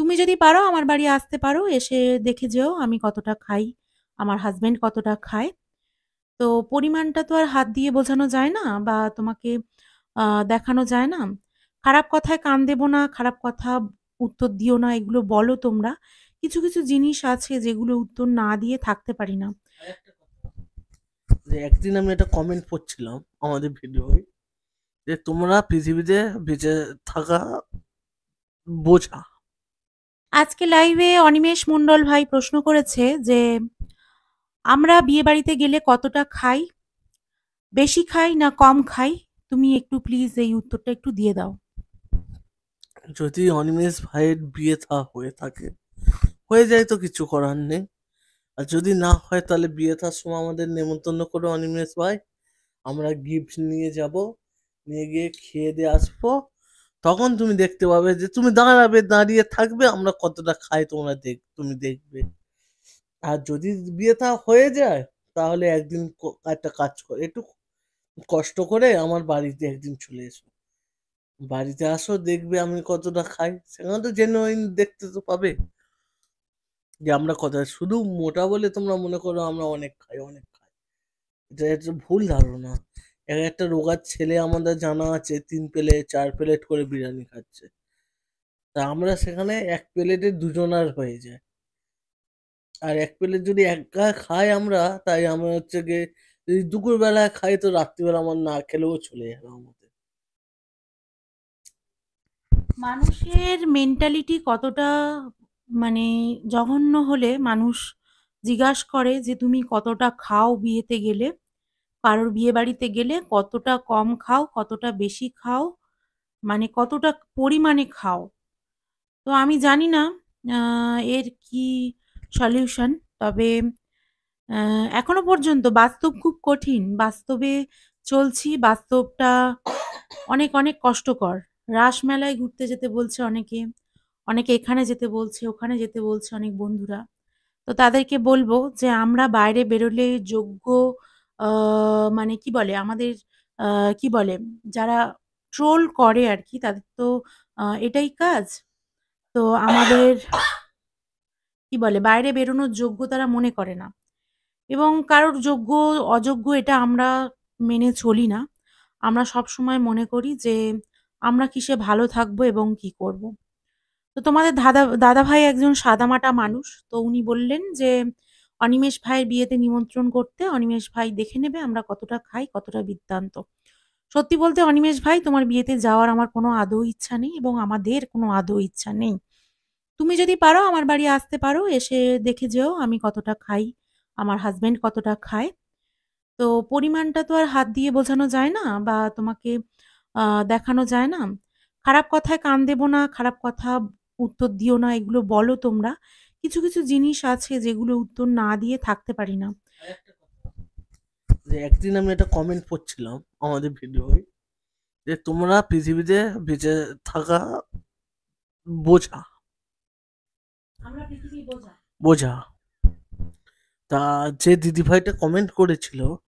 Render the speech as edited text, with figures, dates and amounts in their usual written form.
তুমি যদি পারো আমার বাড়ি আসতে পারো, এসে দেখে যেও আমি কতটা খাই, আমার হাসব্যান্ড কতটা খায়। তো পরিমাণটা তো আর হাত দিয়ে বোঝানো যায় না বা তোমাকে দেখানো যায় না। খারাপ কথায় কান দেবো না, খারাপ কথা উত্তর দিও না, এগুলো বলো তোমরা। কিছু, কিছু জিনিস আছে যেগুলো উত্তর না দিয়ে থাকতে পারি না। যে একদিন আমি একটা কমেন্ট পড়ছিলাম আমাদের ভিডিওয়, যে তোমরা পৃথিবীতে বেঁচে থাকা বোঝা। আজকে লাইভে অনিমেষ মণ্ডল ভাই প্রশ্ন করেছে যে, আমরা বিয়েবাড়িতে গেলে কতটা খাই? বেশি খাই না কম খাই? তুমি একটু প্লিজ এই উত্তরটা একটু দিয়ে দাও। যদি অনিমেষ ভাইয়ের বিয়ে হয়ে থাকে, হয়ে যায় তো কিছু করার নেই। আর যদি না হয় তাহলে বিয়ে থার সময় আমাদের নেমন্তন্ন করো অনিমেষ ভাই, আমরা গিফট নিয়ে যাব, নিয়ে গিয়ে খেয়ে দিয়ে আসবো। তখন তুমি দেখতে পাবে যে তুমি দাঁড়াবে, দাঁড়িয়ে থাকবে, আমরা কতটা খাই তোমরা তুমি দেখবে। আর যদি বিয়ে থা হয়ে যায়, তাহলে একদিন একটা কাজ করে, একটু কষ্ট করে আমার বাড়িতে একদিন চলে এসো। বাড়িতে আসো, দেখবে আমি কতটা খাই, সেখানে তো জেনুইন দেখতে তো পাবে যে আমরা কত। শুধু মোটা বলে তোমরা মনে করো আমরা অনেক খাই, অনেক খাই। এটা একটা ভুল ধারণা। একটা রোগার ছেলে আমাদের জানা আছে 3 প্লেট 4 প্লেট করে বিরিয়ানি খাচ্ছে, তা আমরা সেখানে 1 প্লেটে দুজনার হয়ে যায়। আর 1 প্লেট যদি একা খাই আমরা, তাই আমরা হচ্ছে গিয়ে যদি দুপুর বেলায় খাই তো রাত্রিবেলা আমার না খেলেও চলে যাবে আমাদের। মানুষের মেন্টালিটি কতটা মানে জঘন্য হলে মানুষ জিজ্ঞাস করে যে তুমি কতটা খাও বিয়েতে গেলে, কারোর বিয়ে বাড়িতে গেলে কতটা কম খাও, কতটা বেশি খাও, মানে কতটা পরিমাণে খাও। তো আমি জানি না এর কি সলিউশন। তবে এখনো পর্যন্ত বাস্তব খুব কঠিন। বাস্তবে চলছি। বাস্তবটা অনেক, অনেক কষ্টকর। রাসমেলায় ঘুরতে যেতে বলছে অনেকে। অনেকে এখানে যেতে বলছে, ওখানে যেতে বলছে অনেক বন্ধুরা। তো তাদেরকে বলবো যে আমরা বাইরে বেরোলে যোগ্য আ মানে কি বলে আমাদের আ কি বলে যারা ট্রোল করে আরকি তাদের তো এটাই কাজ। তো আমাদের কি বলে বাইরে বেরোনোর যোগ্য তারা মনে করে না। এবং কারোর যোগ্য অযোগ্য এটা আমরা মেনে চলি না। আমরা সবসময় মনে করি যে আমরা কিসে ভালো থাকবো এবং কি করব। তো তোমাদের দাদাভাই একজন সাদামাটা মানুষ। তো উনি বললেন যে অনিমেষ ভাইয়ের বিয়েতে নিমন্ত্রণ করতে। অনিমেষ ভাই দেখে নেবে আমরা কতটা খাই, কতটা বৃত্তান্ত। সত্যি বলতে অনিমেষ ভাই তোমার বিয়েতে যাওয়ার আমার কোনো আদৌ ইচ্ছা নেই এবং আমাদের কোনো আদৌ ইচ্ছা নেই। তুমি যদি পারো আমার বাড়ি আসতে পারো, এসে দেখে যেও আমি কতটা খাই, আমার হাসব্যান্ড কতটা খায়। তো পরিমাণটা তো আর হাত দিয়ে বোঝানো যায় না বা তোমাকে দেখানো যায় না। খারাপ কথায় কান দেবো না, খারাপ কথা উত্তর দিও না, এগুলো বলো তোমরা। কিছু, কিছু জিনিস আছে যেগুলো উত্তর না দিয়ে থাকতে পারি না। যে একদিন আমি একটা কমেন্ট পড়ছিলাম আমাদের ভিডিওয়, যে তোমরা পৃথিবীতে বেঁচে থাকা বোঝা। আমরা পৃথিবীর বোঝা। বোঝা। তা যে দিদিভাইটা কমেন্ট করেছিল,